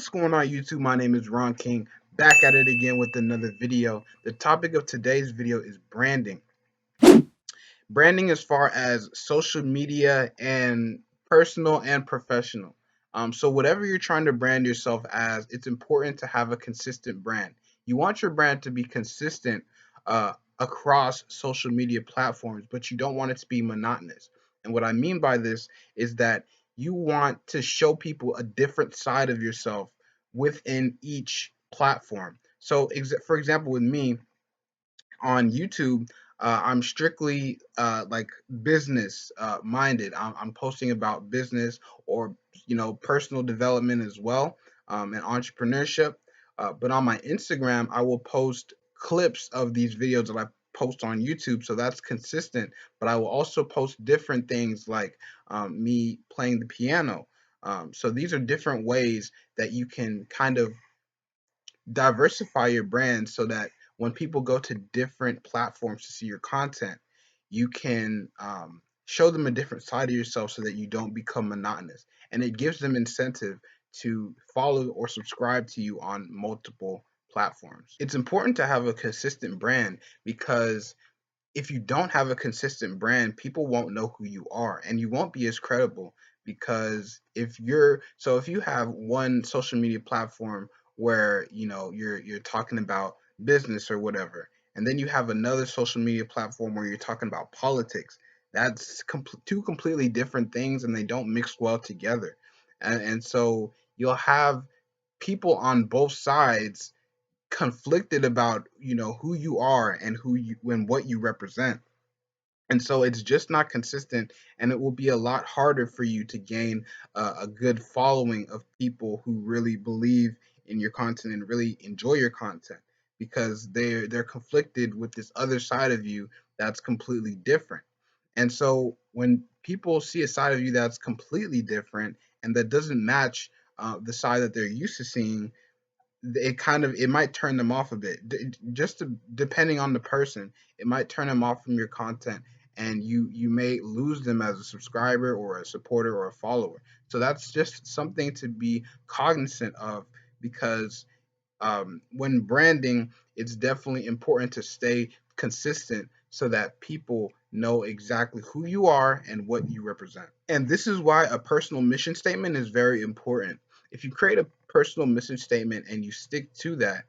What's going on, YouTube? My name is Ron King, back at it again with another video. The topic of today's video is branding. Branding as far as social media and personal and professional. So whatever you're trying to brand yourself as, it's important to have a consistent brand. You want your brand to be consistent across social media platforms, but you don't want it to be monotonous. And what I mean by this is that you want to show people a different side of yourself within each platform. So, for example, with me, on YouTube, I'm strictly like business minded. I'm posting about business or personal development as well, and entrepreneurship. But on my Instagram, I will post clips of these videos that I post on YouTube, so that's consistent. But I will also post different things like me playing the piano. So these are different ways that you can kind of diversify your brand so that when people go to different platforms to see your content, you can show them a different side of yourself so that you don't become monotonous. And it gives them incentive to follow or subscribe to you on multiple platforms. It's important to have a consistent brand because if you don't have a consistent brand, people won't know who you are and you won't be as credible because if you have one social media platform where you're talking about business or whatever, and then you have another social media platform where you're talking about politics, that's two completely different things and they don't mix well together. And so you'll have people on both sides conflicted about who you are and who you and what you represent, and so it's just not consistent, and it will be a lot harder for you to gain a good following of people who really believe in your content and really enjoy your content because they're conflicted with this other side of you that's completely different. And so when people see a side of you that's completely different and that doesn't match the side that they're used to seeing, it might turn them off a bit. Depending on the person, it might turn them off from your content, and you may lose them as a subscriber or a supporter or a follower. So that's just something to be cognizant of because when branding, it's definitely important to stay consistent so that people know exactly who you are and what you represent. And this is why a personal mission statement is very important. If you create a personal mission statement and you stick to that,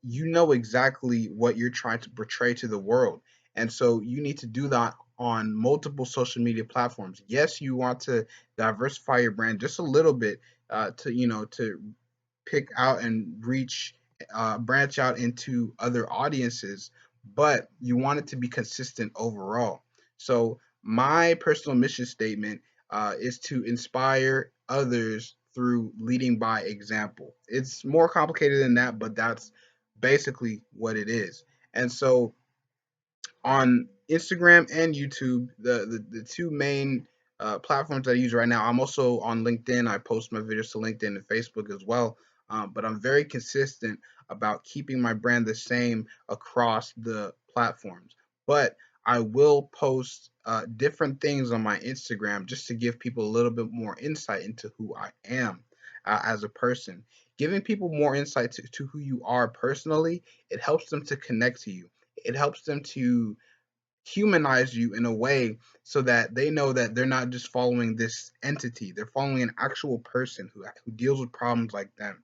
you know exactly what you're trying to portray to the world. And so you need to do that on multiple social media platforms. Yes, you want to diversify your brand just a little bit to pick out and branch out into other audiences, but you want it to be consistent overall. So, my personal mission statement is to inspire others through leading by example. It's more complicated than that, but that's basically what it is. And so, on Instagram and YouTube, the two main platforms I use right now. I'm also on LinkedIn. I post my videos to LinkedIn and Facebook as well. But I'm very consistent about keeping my brand the same across the platforms. But I will post different things on my Instagram just to give people a little bit more insight into who I am as a person. Giving people more insight to who you are personally, it helps them to connect to you. It helps them to humanize you in a way so that they know that they're not just following this entity, they're following an actual person who deals with problems like them,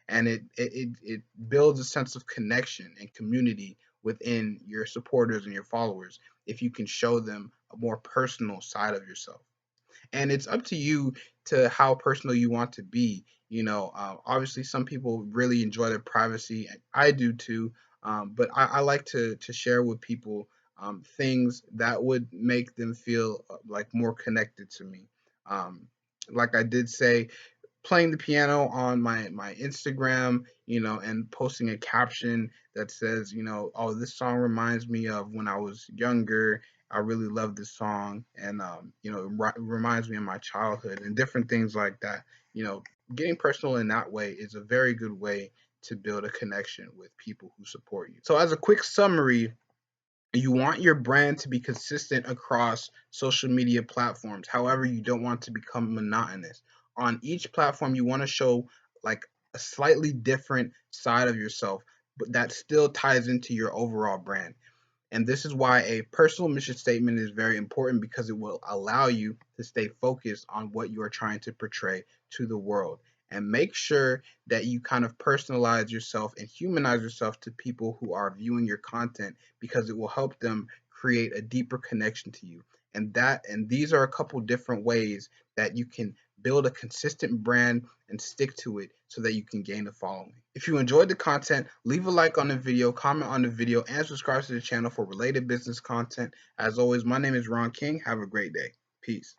and it builds a sense of connection and community within your supporters and your followers if you can show them a more personal side of yourself. And it's up to you to how personal you want to be. Obviously some people really enjoy their privacy, and I do too. But I like to share with people things that would make them feel like more connected to me. um, like I did say, playing the piano on my Instagram, and posting a caption that says, oh, this song reminds me of when I was younger. I really love this song, and it reminds me of my childhood and different things like that. You know, Getting personal in that way is a very good way to build a connection with people who support you. So, as a quick summary, you want your brand to be consistent across social media platforms. However, you don't want to become monotonous. on each platform you want to show like a slightly different side of yourself, but that still ties into your overall brand. And this is why a personal mission statement is very important, because it will allow you to stay focused on what you are trying to portray to the world. And make sure that you kind of personalize yourself and humanize yourself to people who are viewing your content, because it will help them create a deeper connection to you. And these are a couple different ways that you can build a consistent brand and stick to it so that you can gain a following. If you enjoyed the content, leave a like on the video, comment on the video, and subscribe to the channel for related business content. As always, my name is Ron King. Have a great day. Peace.